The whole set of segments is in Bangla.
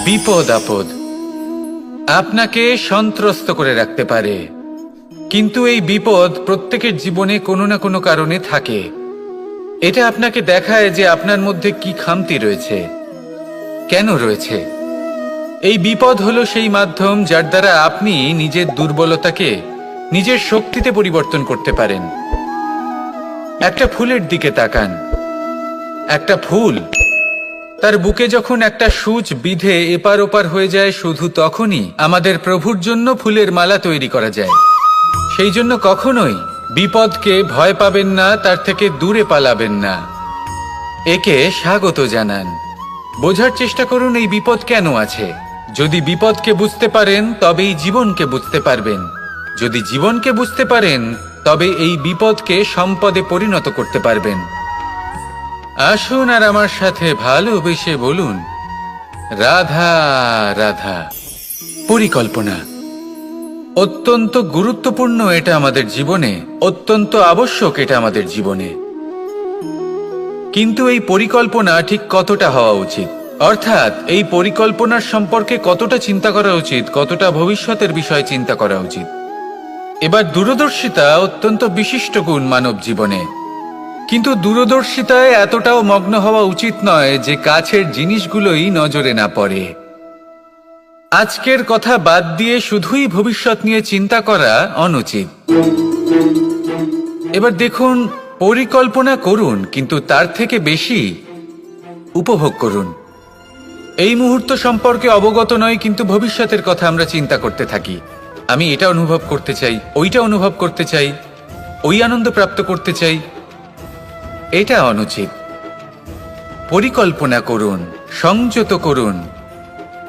বিপদ আপদ আপনাকে সন্ত্রস্ত করে রাখতে পারে, কিন্তু এই বিপদ প্রত্যেকের জীবনে কোনো না কোনো কারণে থাকে। এটা আপনাকে দেখায় যে আপনার মধ্যে কি খামতি রয়েছে, কেন রয়েছে। এই বিপদ হলো সেই মাধ্যম যার দ্বারা আপনি নিজের দুর্বলতাকে নিজের শক্তিতে পরিবর্তন করতে পারেন। একটা ফুলের দিকে তাকান। একটা ফুল তার বুকে যখন একটা সূচ বিঁধে এপার ওপার হয়ে যায়, শুধু তখনই আমাদের প্রভুর জন্য ফুলের মালা তৈরি করা যায়। সেই জন্য কখনোই বিপদকে ভয় পাবেন না, তার থেকে দূরে পালাবেন না, একে স্বাগত জানান। বোঝার চেষ্টা করুন এই বিপদ কেন আছে। যদি বিপদকে বুঝতে পারেন তবেই জীবনকে বুঝতে পারবেন। যদি জীবনকে বুঝতে পারেন তবে এই বিপদকে সম্পদে পরিণত করতে পারবেন। আসুন আর আমার সাথে ভালোবেসে বলুন, রাধা রাধা। পরিকল্পনা অত্যন্ত গুরুত্বপূর্ণ, এটা আমাদের জীবনে অত্যন্ত আবশ্যক, এটা আমাদের জীবনে। কিন্তু এই পরিকল্পনা ঠিক কতটা হওয়া উচিত, অর্থাৎ এই পরিকল্পনার সম্পর্কে কতটা চিন্তা করা উচিত, কতটা ভবিষ্যতের বিষয়ে চিন্তা করা উচিত। এবার দূরদর্শিতা অত্যন্ত বিশিষ্ট গুণ মানব জীবনে, কিন্তু দূরদর্শিতায় এতটাও মগ্ন হওয়া উচিত নয় যে কাছের জিনিসগুলোই নজরে না পড়ে। আজকের কথা বাদ দিয়ে শুধুই ভবিষ্যৎ নিয়ে চিন্তা করা অনুচিত। এবার দেখুন, পরিকল্পনা করুন কিন্তু তার থেকে বেশি উপভোগ করুন। এই মুহূর্ত সম্পর্কে অবগত নয়, কিন্তু ভবিষ্যতের কথা আমরা চিন্তা করতে থাকি। আমি এটা অনুভব করতে চাই, ওইটা অনুভব করতে চাই, ওই আনন্দ প্রাপ্ত করতে চাই। এটা অনুচিত। পরিকল্পনা করুন, সংযত করুন,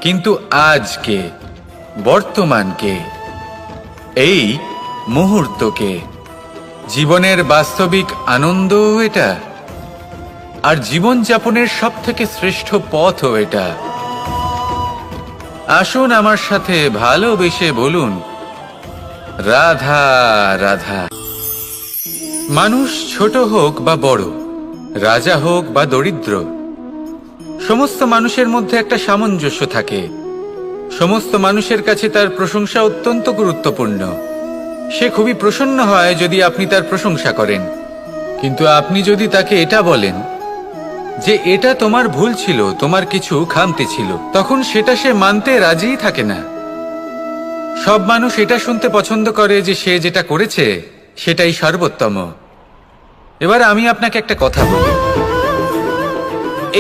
কিন্তু আজকে, বর্তমানকে, এই মুহূর্তকে। জীবনের বাস্তবিক আনন্দ এটা, আর জীবনযাপনের সব থেকে শ্রেষ্ঠ পথও এটা। আসুন আমার সাথে ভালোবেসে বলুন, রাধা রাধা। মানুষ ছোট হোক বা বড়, রাজা হোক বা দরিদ্র, সমস্ত মানুষের মধ্যে একটা সামঞ্জস্য থাকে। সমস্ত মানুষের কাছে তার প্রশংসা অত্যন্ত গুরুত্বপূর্ণ। সে খুবই প্রসন্ন হয় যদি আপনি তার প্রশংসা করেন, কিন্তু আপনি যদি তাকে এটা বলেন যে এটা তোমার ভুল ছিল, তোমার কিছু খামতি ছিল, তখন সেটা সে মানতে রাজিই থাকে না। সব মানুষ এটা শুনতে পছন্দ করে যে সে যেটা করেছে সেটাই সর্বোত্তম। এবার আমি আপনাকে একটা কথা বলি,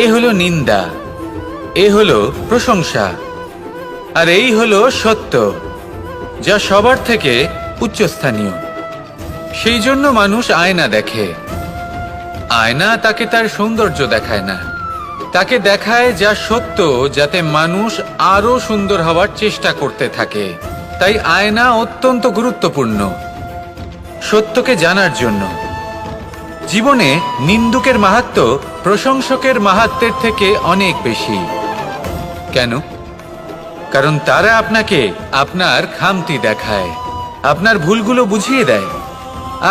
এ হলো নিন্দা, এ হলো প্রশংসা, আর এই হলো সত্য, যা সবার থেকে উচ্চস্থানীয়। সেই জন্য মানুষ আয়না দেখে। আয়না তাকে তার সৌন্দর্য দেখায় না, তাকে দেখায় যা সত্য, যাতে মানুষ আরো সুন্দর হওয়ার চেষ্টা করতে থাকে। তাই আয়না অত্যন্ত গুরুত্বপূর্ণ সত্যকে জানার জন্য। জীবনে নিন্দুকের মাহাত্ম্য প্রশংসকের মাহাত্ম্যের থেকে অনেক বেশি। কেন? কারণ তারা আপনাকে আপনার খামতি দেখায়, আপনার ভুলগুলো বুঝিয়ে দেয়,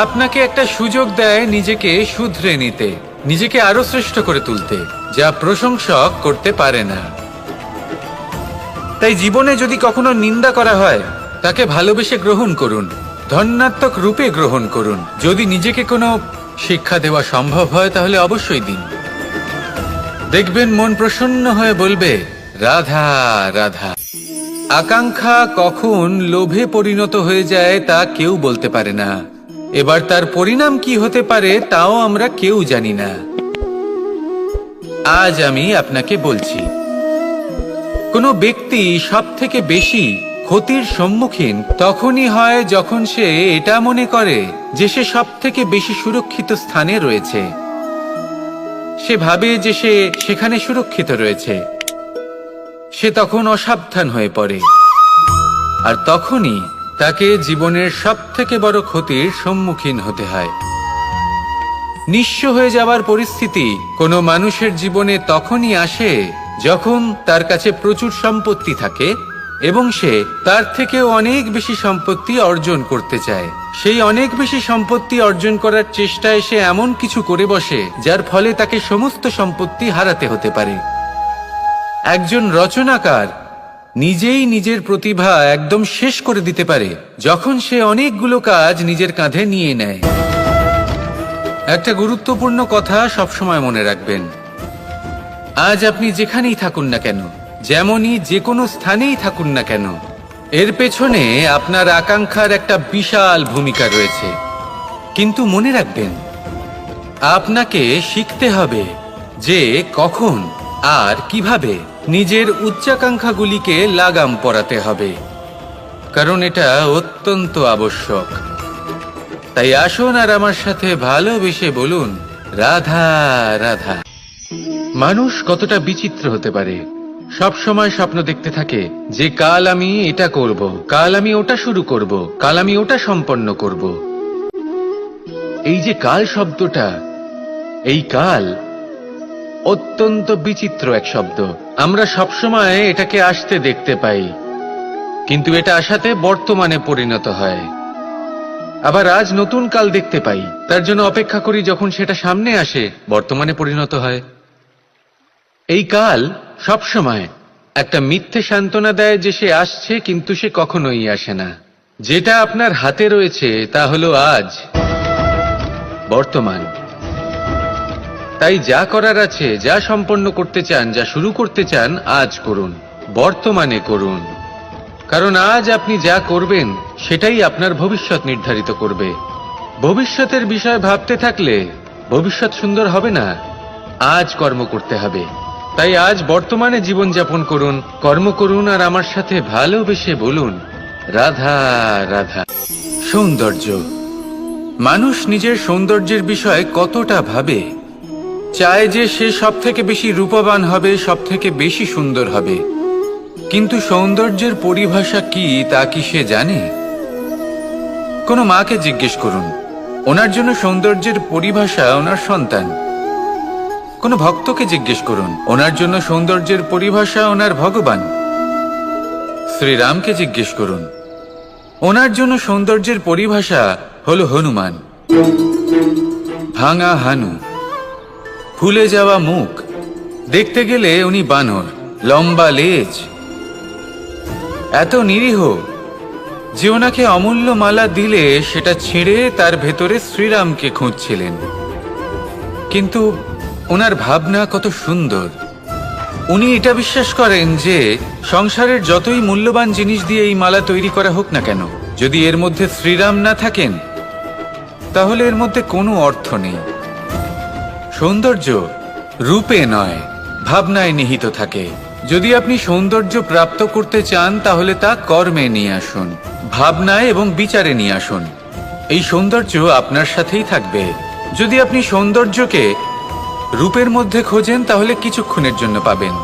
আপনাকে একটা সুযোগ দেয় নিজেকে শুধরে নিতে, নিজেকে আরো শ্রেষ্ঠ করে তুলতে, যা প্রশংসক করতে পারে না। তাই জীবনে যদি কখনো নিন্দা করা হয়, তাকে ভালোবেসে গ্রহণ করুন, ধন্যাত্মক রূপে গ্রহণ করুন। যদি নিজেকে কোনো শিক্ষা দেওয়া সম্ভব হয় তাহলে অবশ্যই দিন। দেখবেন মন প্রসন্ন হয়ে বলবে, রাধা রাধা। আকাঙ্ক্ষা কখন লোভে পরিণত হয়ে যায় তা কেউ বলতে পারে না। এবার তার পরিণাম কি হতে পারে তাও আমরা কেউ জানি না। আজ আমি আপনাকে বলছি, কোনো ব্যক্তি সব থেকে বেশি ক্ষতির সম্মুখীন তখনই হয় যখন সে এটা মনে করে যে সে সব থেকে বেশি সুরক্ষিত স্থানে রয়েছে। সে ভাবে যে সে সেখানে সুরক্ষিত রয়েছে। সে তখন অসাবধান হয়ে পড়ে, আর তখনই তাকে জীবনের সব থেকে বড় ক্ষতির সম্মুখীন হতে হয়। নিঃস্ব হয়ে যাওয়ার পরিস্থিতি কোনো মানুষের জীবনে তখনই আসে যখন তার কাছে প্রচুর সম্পত্তি থাকে এবং সে তার থেকেও অনেক বেশি সম্পত্তি অর্জন করতে চায়। সেই অনেক বেশি সম্পত্তি অর্জন করার চেষ্টায় সে এমন কিছু করে বসে যার ফলে তাকে সমস্ত সম্পত্তি হারাতে হতে পারে। একজন রচনাকার নিজেই নিজের প্রতিভা একদম শেষ করে দিতে পারে যখন সে অনেকগুলো কাজ নিজের কাঁধে নিয়ে নেয়। একটা গুরুত্বপূর্ণ কথা সবসময় মনে রাখবেন, আজ আপনি যেখানেই থাকুন না কেন, যেমনই যে কোনো স্থানেই থাকুন না কেন, এর পেছনে আপনার আকাঙ্ক্ষার একটা বিশাল ভূমিকা রয়েছে। কিন্তু মনে রাখবেন, আপনাকে শিখতে হবে যে কখন আর কিভাবে নিজের উচ্চাকাঙ্ক্ষাগুলিকে লাগাম পরাতে হবে, কারণ এটা অত্যন্ত আবশ্যক। তাই আসুন আর আমার সাথে ভালোবেসে বলুন, রাধা রাধা। মানুষ কতটা বিচিত্র হতে পারে, সব সময় স্বপ্ন দেখতে থাকে যে কাল আমি এটা করব, কাল আমি ওটা শুরু করব, কাল আমি ওটা সম্পন্ন করব। এই যে কাল শব্দটা, এই কাল অত্যন্ত বিচিত্র এক শব্দ। আমরা সবসময় এটাকে আসতে দেখতে পাই, কিন্তু এটা আসাতে বর্তমানে পরিণত হয়। আবার আজ নতুন কাল দেখতে পাই, তার জন্য অপেক্ষা করি, যখন সেটা সামনে আসে বর্তমানে পরিণত হয়। এই কাল সবসময় একটা মিথ্যে সান্ত্বনা দেয় যে সে আসছে, কিন্তু সে কখনোই আসে না। যেটা আপনার হাতে রয়েছে তা হলো আজ, বর্তমান। তাই যা করার আছে, যা সম্পন্ন করতে চান, যা শুরু করতে চান, আজ করুন, বর্তমানে করুন। কারণ আজ আপনি যা করবেন সেটাই আপনার ভবিষ্যৎ নির্ধারিত করবে। ভবিষ্যতের বিষয় ভাবতে থাকলে ভবিষ্যৎ সুন্দর হবে না। আজ কর্ম করতে হবে। তাই আজ বর্তমানে জীবনযাপন করুন, কর্ম করুন, আর আমার সাথে ভালোবেসে বলুন, রাধা রাধা। সৌন্দর্য। মানুষ নিজের সৌন্দর্যের বিষয়ে কতটা ভাবে, চায় যে সে সব থেকে বেশি রূপবান হবে, সব থেকে বেশি সুন্দর হবে। কিন্তু সৌন্দর্যের পরিভাষা কি তা কি সে জানে? কোনো মাকে জিজ্ঞেস করুন, ওনার জন্য সৌন্দর্যের পরিভাষা ওনার সন্তান। কোনো ভক্তকে জিজ্ঞেস করুন, ওনার জন্য সৌন্দর্যের পরিভাষা ওনার ভগবান। শ্রীরামকে জিজ্ঞেস করুন, ওনার জন্য সৌন্দর্যের পরিভাষা হলো হনুমান। ভাঙা হানু, ফুলে যাওয়া মুখ, দেখতে গেলে উনি বানর, লম্বা লেজ, এত নিরীহ যে ওনাকে অমূল্য মালা দিলে সেটা ছিঁড়ে তার ভেতরে শ্রীরামকে খুঁজছিলেন। কিন্তু ওনার ভাবনা কত সুন্দর। উনি এটা বিশ্বাস করেন যে সংসারের যতই মূল্যবান জিনিস দিয়ে এই মালা তৈরি করা হোক না কেন, যদি এর মধ্যে শ্রীরাম না থাকেন তাহলে এর মধ্যে কোনো অর্থ নেই। সৌন্দর্য রূপে নয়, ভাবনায় নিহিত থাকে। যদি আপনি সৌন্দর্য প্রাপ্ত করতে চান তাহলে তা কর্মে নিয়ে আসুন, ভাবনায় এবং বিচারে নিয়ে আসুন। এই সৌন্দর্য আপনার সাথেই থাকবে। যদি আপনি সৌন্দর্যকে রূপের মধ্যে খোঁজেন তাহলে কিছুক্ষণের জন্য পাবেন,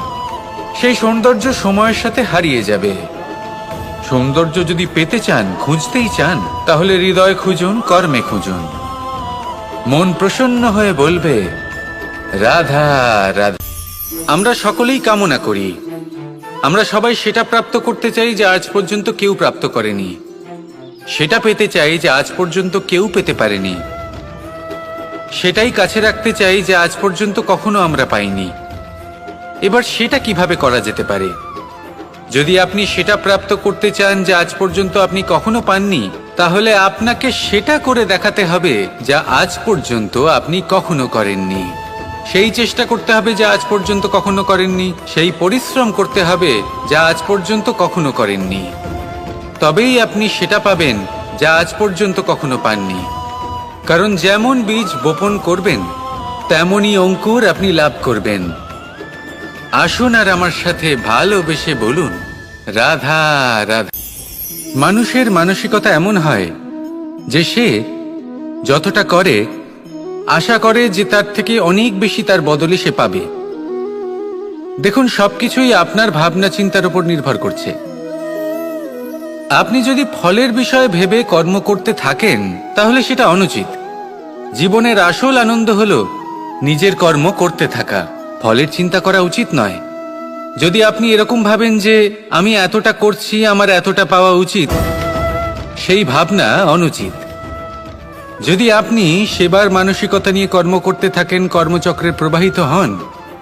সেই সৌন্দর্য সময়ের সাথে হারিয়ে যাবে। সৌন্দর্য যদি পেতে চান, খুঁজতেই চান, তাহলে হৃদয় খুঁজুন, কর্মে খুঁজুন। মন প্রসন্ন হয়ে বলবে, রাধা রাধা। আমরা সকলেই কামনা করি, আমরা সবাই সেটা প্রাপ্ত করতে চাই যা আজ পর্যন্ত কেউ প্রাপ্ত করেনি, সেটা পেতে চাই যা আজ পর্যন্ত কেউ পেতে পারেনি, সেটাই কাছে রাখতে চাই যা আজ পর্যন্ত কখনো আমরা পাইনি। এবার সেটা কিভাবে করা যেতে পারে? যদি আপনি সেটা প্রাপ্ত করতে চান যা আজ পর্যন্ত আপনি কখনো পাননি, তাহলে আপনাকে সেটা করে দেখাতে হবে যা আজ পর্যন্ত আপনি কখনো করেননি। সেই চেষ্টা করতে হবে যা আজ পর্যন্ত কখনো করেননি, সেই পরিশ্রম করতে হবে যা আজ পর্যন্ত কখনো করেননি। তবেই আপনি সেটা পাবেন যা আজ পর্যন্ত কখনো পাননি। কারণ যেমন বীজ বপন করবেন তেমনই অঙ্কুর আপনি লাভ করবেন। আসুন আর আমার সাথে ভালোবেসে বলুন, রাধা রাধা। মানুষের মানসিকতা এমন হয় যে সে যতটা করে আশা করে যে তার থেকে অনেক বেশি তার বদলে সে পাবে। দেখুন, সবকিছুই আপনার ভাবনা চিন্তার উপর নির্ভর করছে। আপনি যদি ফলের বিষয়ে ভেবে কর্ম করতে থাকেন তাহলে সেটা অনুচিত। জীবনের আসল আনন্দ হলো নিজের কর্ম করতে থাকা, ফলের চিন্তা করা উচিত নয়। যদি আপনি এরকম ভাবেন যে আমি এতটা করছি, আমার এতটা পাওয়া উচিত, সেই ভাবনা অনুচিত। যদি আপনি সেবার মানসিকতা নিয়ে কর্ম করতে থাকেন, কর্মচক্রে প্রবাহিত হন,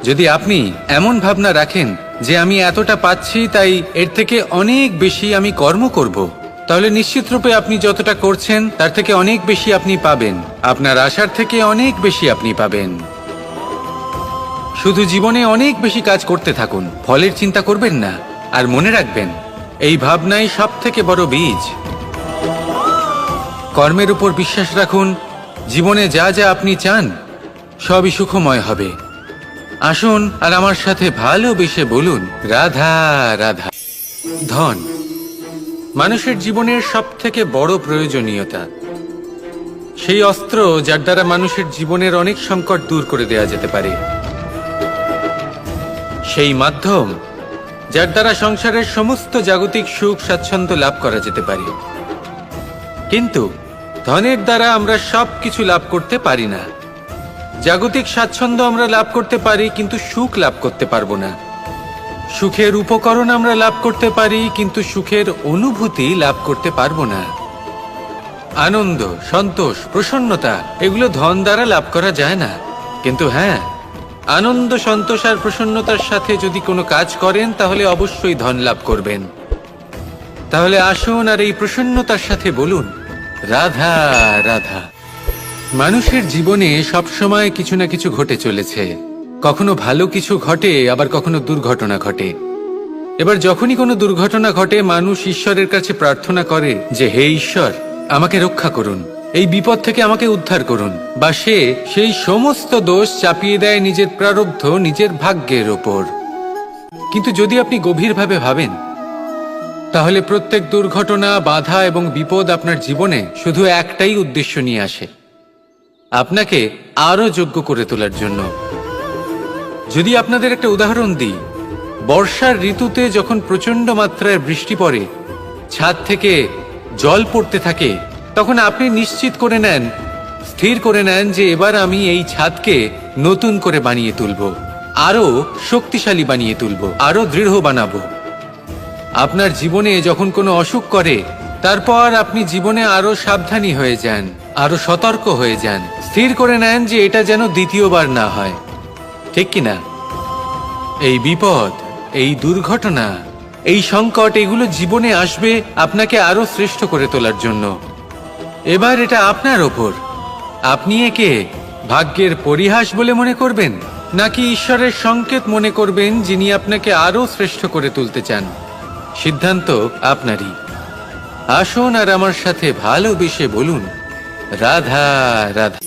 যদি আপনি এমন ভাবনা রাখেন যে আমি এতটা পাচ্ছি, তাই এর থেকে অনেক বেশি আমি কর্ম করব, তাহলে নিশ্চিত রূপে আপনি যতটা করছেন তার থেকে অনেক বেশি আপনি পাবেন। আপনার আশার থেকে অনেক বেশি আপনি পাবেন। শুধু জীবনে অনেক বেশি কাজ করতে থাকুন, ফলের চিন্তা করবেন না। আর মনে রাখবেন, এই ভাবনাই সব থেকে বড় বীজ। কর্মের উপর বিশ্বাস রাখুন। জীবনে যা যা আপনি চান সবই সুখময় হবে। আসুন আর আমার সাথে ভালোবেসে বলুন, রাধা রাধা। ধন মানুষের জীবনের সব থেকে বড় প্রয়োজনীয়তা, সেই অস্ত্র যার দ্বারা মানুষের জীবনের অনেক সংকট দূর করে দেওয়া যেতে পারে, সেই মাধ্যম যার দ্বারা সংসারের সমস্ত জাগতিক সুখ স্বাচ্ছন্দ্য লাভ করা যেতে পারে। কিন্তু ধনের দ্বারা আমরা সবকিছু লাভ করতে পারি না। জাগতিক স্বাচ্ছন্দ্য আমরা লাভ করতে পারি, কিন্তু সুখ লাভ করতে পারবো না। সুখের উপকরণ আমরা লাভ করতে পারি, কিন্তু সুখের অনুভূতি লাভ করতে পারবো না। আনন্দ, সন্তোষ, প্রসন্নতা এগুলো ধন দ্বারা লাভ করা যায় না। কিন্তু হ্যাঁ, আনন্দ, সন্তোষ আর প্রসন্নতার সাথে যদি কোনো কাজ করেন তাহলে অবশ্যই ধন লাভ করবেন। তাহলে আসুন আর এই প্রসন্নতার সাথে বলুন, রাধা রাধা। মানুষের জীবনে সবসময় কিছু না কিছু ঘটে চলেছে। কখনো ভালো কিছু ঘটে, আবার কখনো দুর্ঘটনা ঘটে। এবার যখনই কোনো দুর্ঘটনা ঘটে, মানুষ ঈশ্বরের কাছে প্রার্থনা করে যে, হে ঈশ্বর, আমাকে রক্ষা করুন, এই বিপদ থেকে আমাকে উদ্ধার করুন। বা সে সেই সমস্ত দোষ চাপিয়ে দেয় নিজের প্রারব্ধ, নিজের ভাগ্যের ওপর। কিন্তু যদি আপনি গভীরভাবে ভাবেন, তাহলে প্রত্যেক দুর্ঘটনা, বাধা এবং বিপদ আপনার জীবনে শুধু একটাই উদ্দেশ্য নিয়ে আসে, আপনাকে আরো যোগ্য করে তোলার জন্য। যদি আপনাদের একটা উদাহরণ দিই, বর্ষার ঋতুতে যখন প্রচন্ড মাত্রায় বৃষ্টি পড়ে, ছাদ থেকে জল পড়তে থাকে, তখন আপনি নিশ্চিত করে নেন, স্থির করে নেন যে এবার আমি এই ছাদকে নতুন করে বানিয়ে তুলব, আরো শক্তিশালী বানিয়ে তুলব, আরো দৃঢ় বানাবো। আপনার জীবনে যখন কোনো অসুখ করে, তারপর আপনি জীবনে আরো সাবধানী হয়ে যান, আরো সতর্ক হয়ে যান, স্থির করে নেন যে এটা যেন দ্বিতীয়বার না হয়। ঠিক কিনা? এই বিপদ, এই দুর্ঘটনা, এই সংকট, এগুলো জীবনে আসবে আপনাকে আরো শ্রেষ্ঠ করে তোলার জন্য। এবার এটা আপনার ওপর। আপনি একে ভাগ্যের পরিহাস বলে মনে করবেন, নাকি ঈশ্বরের সংকেত মনে করবেন, যিনি আপনাকে আরো শ্রেষ্ঠ করে তুলতে চান। সিদ্ধান্ত আপনারই। আসুন আর আমার সাথে ভালোবেসে বলুন, রাধা রাধা।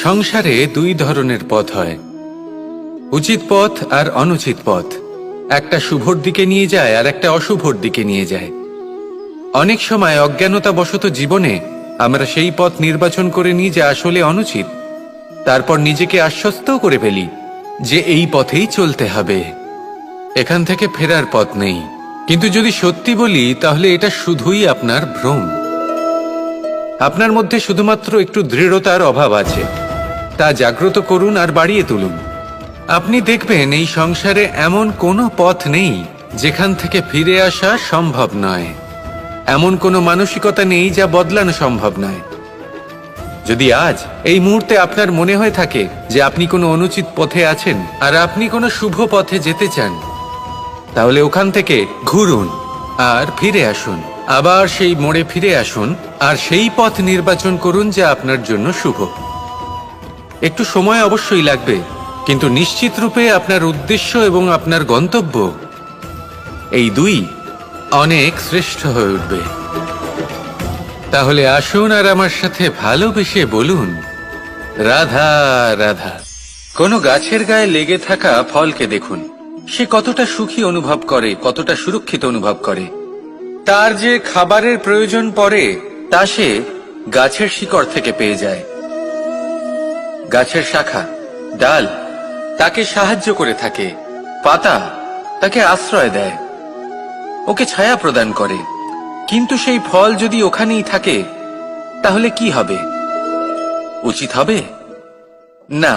সংসারে দুই ধরনের পথ হয়, উচিত পথ আর অনুচিত পথ। একটা শুভর দিকে নিয়ে যায় আর একটা অশুভর দিকে নিয়ে যায়। অনেক সময় অজ্ঞানতাবশত জীবনে আমরা সেই পথ নির্বাচন করে নিই যা আসলে অনুচিত। তারপর নিজেকে আশ্বস্তও করে ফেলি যে এই পথেই চলতে হবে, এখান থেকে ফেরার পথ নেই। কিন্তু যদি সত্যি বলি, তাহলে এটা শুধুই আপনার ভ্রম। আপনার মধ্যে শুধুমাত্র একটু দৃঢ়তার অভাব আছে, তা জাগ্রত করুন আর বাড়িয়ে তুলুন। আপনি দেখবেন এই সংসারে এমন কোনো পথ নেই যেখান থেকে ফিরে আসা সম্ভব নয়। এমন কোনো মানসিকতা নেই যা বদলানো সম্ভব নয়। যদি আজ এই মুহূর্তে আপনার মনে হয়ে থাকে যে আপনি কোনো অনুচিত পথে আছেন আর আপনি কোনো শুভ পথে যেতে চান, তাহলে ওখান থেকে ঘুরুন আর ফিরে আসুন, আবার সেই মোড়ে ফিরে আসুন আর সেই পথ নির্বাচন করুন যা আপনার জন্য শুভ। একটু সময় অবশ্যই লাগবে, কিন্তু নিশ্চিত রূপে আপনার উদ্দেশ্য এবং আপনার গন্তব্য এই দুই অনেক শ্রেষ্ঠ হয়ে উঠবে। তাহলে আসুন আর আমার সাথে ভালোবেসে বলুন, রাধা রাধা। কোনো গাছের গায়ে লেগে থাকা ফলকে দেখুন, সে কতটা সুখী অনুভব করে, কতটা সুরক্ষিত অনুভব করে। তার যে খাবারের প্রয়োজন পড়ে তা সে গাছের শিকড় থেকে পেয়ে যায়। গাছের শাখা, ডাল তাকে সাহায্য করে থাকে, পাতা তাকে আশ্রয় দেয়, ওকে ছায়া প্রদান করে। কিন্তু সেই ফল যদি ওখানেই থাকে, তাহলে কি হবে? উচিত হবে না।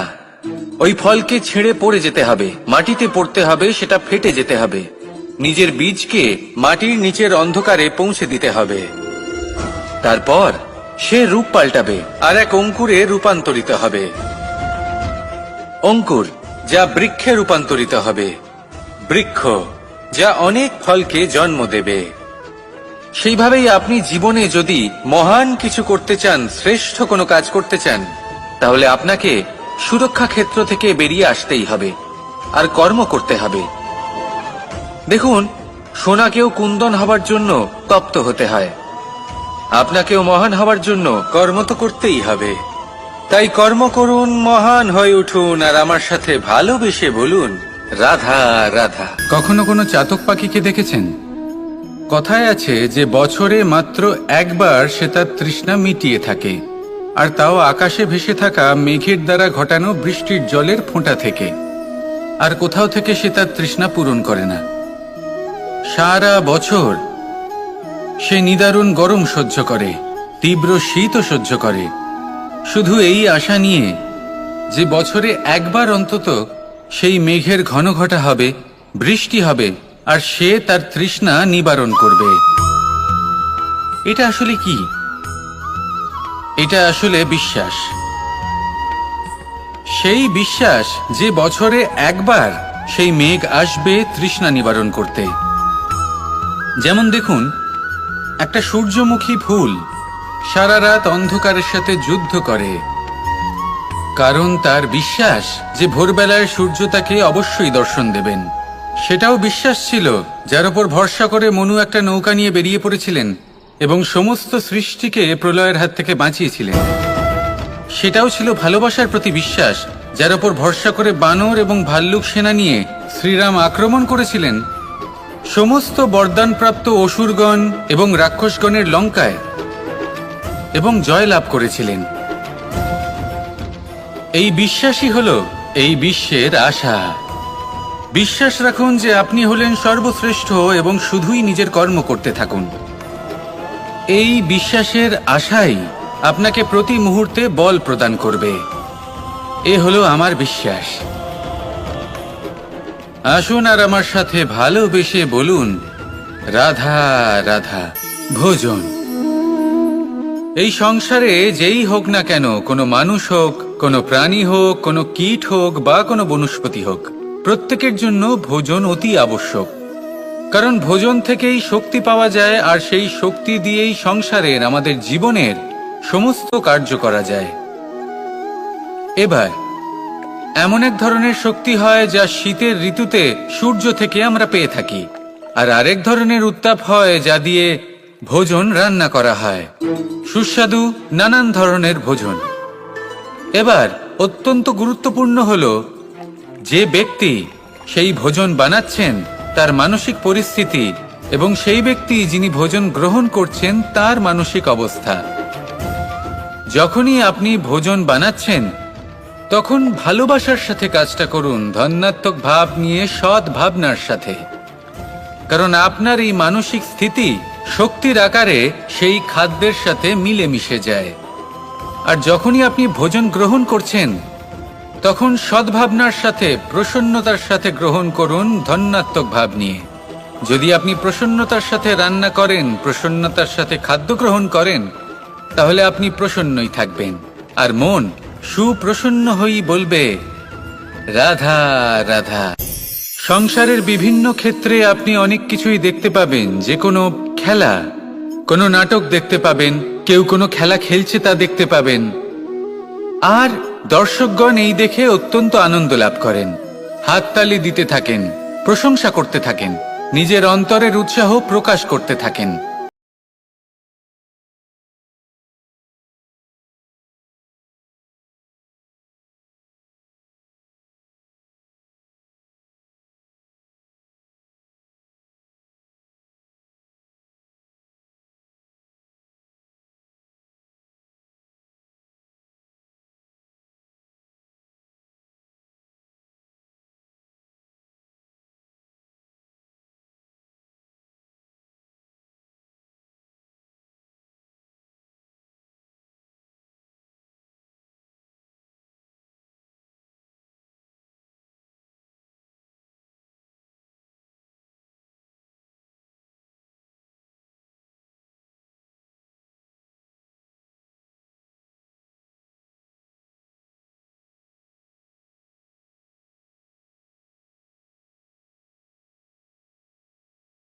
ওই ফলকে ছেড়ে পড়ে যেতে হবে, মাটিতে পড়তে হবে, সেটা ফেটে যেতে হবে, নিজের বীজকে মাটির নিচের অন্ধকারে পৌঁছে দিতে হবে। তারপর সে রূপ পাল্টাবে আর এক অঙ্কুরে রূপান্তরিত হবে। অঙ্কুর যা বৃক্ষে রূপান্তরিত হবে, বৃক্ষ, যা অনেক ফলকে জন্ম দেবে। সেইভাবেই আপনি জীবনে যদি মহান কিছু করতে চান, শ্রেষ্ঠ কোনো কাজ করতে চান, তাহলে আপনাকে সুরক্ষা ক্ষেত্র থেকে বেরিয়ে আসতেই হবে আর কর্ম করতে হবে। দেখুন, সোনাকেও কুন্দন হবার জন্য তপ্ত হতে হয়। আপনাকেও মহান হবার জন্য কর্ম তো করতেই হবে। তাই কর্ম করুন, মহান হয়ে উঠুন, আর আমার সাথে ভালোবেসে বলুন, রাধা রাধা। কখনো কোনো চাতক পাখিকে দেখেছেন? কথায় আছে যে বছরে মাত্র একবার সে তার তৃষ্ণা মিটিয়ে থাকে, আর তাও আকাশে ভেসে থাকা মেঘের দ্বারা ঘটানো বৃষ্টির জলের ফোঁটা থেকে। আর কোথাও থেকে সে তার তৃষ্ণা পূরণ করে না। সারা বছর সে নিদারুণ গরম সহ্য করে, তীব্র শীতও সহ্য করে, শুধু এই আশা নিয়ে যে বছরে একবার অন্তত সেই মেঘের ঘন ঘটা হবে, বৃষ্টি হবে, আর সে তার তৃষ্ণা নিবারণ করবে। এটা আসলে কি? এটা আসলে বিশ্বাস। সেই বিশ্বাস যে বছরে একবার সেই মেঘ আসবে তৃষ্ণা নিবারণ করতে। যেমন দেখুন, একটা সূর্যমুখী ফুল সারা রাত অন্ধকারের সাথে যুদ্ধ করে, কারণ তার বিশ্বাস যে ভোরবেলায় সূর্য তাকে অবশ্যই দর্শন দেবেন। সেটাও বিশ্বাস ছিল যার উপর ভরসা করে মনু একটা নৌকা নিয়ে বেরিয়ে পড়েছিলেন এবং সমস্ত সৃষ্টিকে প্রলয়ের হাত থেকে বাঁচিয়েছিলেন। সেটাও ছিল ভালোবাসার প্রতি বিশ্বাস, যার উপর ভরসা করে বানর এবং ভাল্লুক সেনা নিয়ে শ্রীরাম আক্রমণ করেছিলেন সমস্ত বরদানপ্রাপ্ত অসুরগণ এবং রাক্ষসগণের লঙ্কায় এবং জয় লাভ করেছিলেন। এই বিশ্বাসই হলো এই বিশ্বের আশা। বিশ্বাস রাখুন যে আপনি হলেন সর্বশ্রেষ্ঠ এবং শুধুই নিজের কর্ম করতে থাকুন। এই বিশ্বাসের আশাই আপনাকে প্রতি মুহূর্তে বল প্রদান করবে। এ হলো আমার বিশ্বাস। আসুন আর আমার সাথে ভালোবেসে বলুন, রাধা রাধা। ভোজন। এই সংসারে যেই হোক না কেন, কোনো মানুষ হোক, কোনো প্রাণী হোক, কোনো কীট হোক বা কোনো বনস্পতি হোক, প্রত্যেকের জন্য ভোজন অতি আবশ্যক। কারণ ভোজন থেকেই শক্তি পাওয়া যায়, আর সেই শক্তি দিয়েই সংসারের, আমাদের জীবনের সমস্ত কার্য করা যায়। এবার এমন এক ধরনের শক্তি হয় যা শীতের ঋতুতে সূর্য থেকে আমরা পেয়ে থাকি, আর আরেক ধরনের উত্তাপ হয় যা দিয়ে ভোজন রান্না করা হয়, সুস্বাদু নানান ধরনের ভোজন। এবার অত্যন্ত গুরুত্বপূর্ণ হলো যে ব্যক্তি সেই ভোজন বানাচ্ছেন তার মানসিক পরিস্থিতি এবং সেই ব্যক্তি যিনি ভোজন গ্রহণ করছেন তার মানসিক অবস্থা। যখনই আপনি ভোজন বানাচ্ছেন তখন ভালোবাসার সাথে কাজটা করুন, ধন্যাত্মক ভাব নিয়ে, সৎ ভাবনার সাথে। কারণ আপনার এই মানসিক স্থিতি শক্তির আকারে সেই খাদ্যের সাথে মিলে মিশে যায়। আর যখনই আপনি ভোজন গ্রহণ করছেন তখন সদ্ভাবনার সাথে, প্রসন্নতার সাথে গ্রহণ করুন, ধন্যাত্মক ভাব নিয়ে। যদি আপনি প্রসন্নতার সাথে রান্না করেন, প্রসন্নতার সাথে খাদ্য গ্রহণ করেন, তাহলে আপনি প্রসন্নই থাকবেন, আর মন সুপ্রসন্ন হয়েই বলবে, রাধা রাধা। সংসারের বিভিন্ন ক্ষেত্রে আপনি অনেক কিছুই দেখতে পাবেন। যে কোনো খেলা, কোনো নাটক দেখতে পাবেন, কেউ কোনো খেলা খেলছে তা দেখতে পাবেন, আর দর্শকগণ এই দেখে অত্যন্ত আনন্দ লাভ করেন, হাততালি দিতে থাকেন, প্রশংসা করতে থাকেন, নিজের অন্তরের উৎসাহ প্রকাশ করতে থাকেন।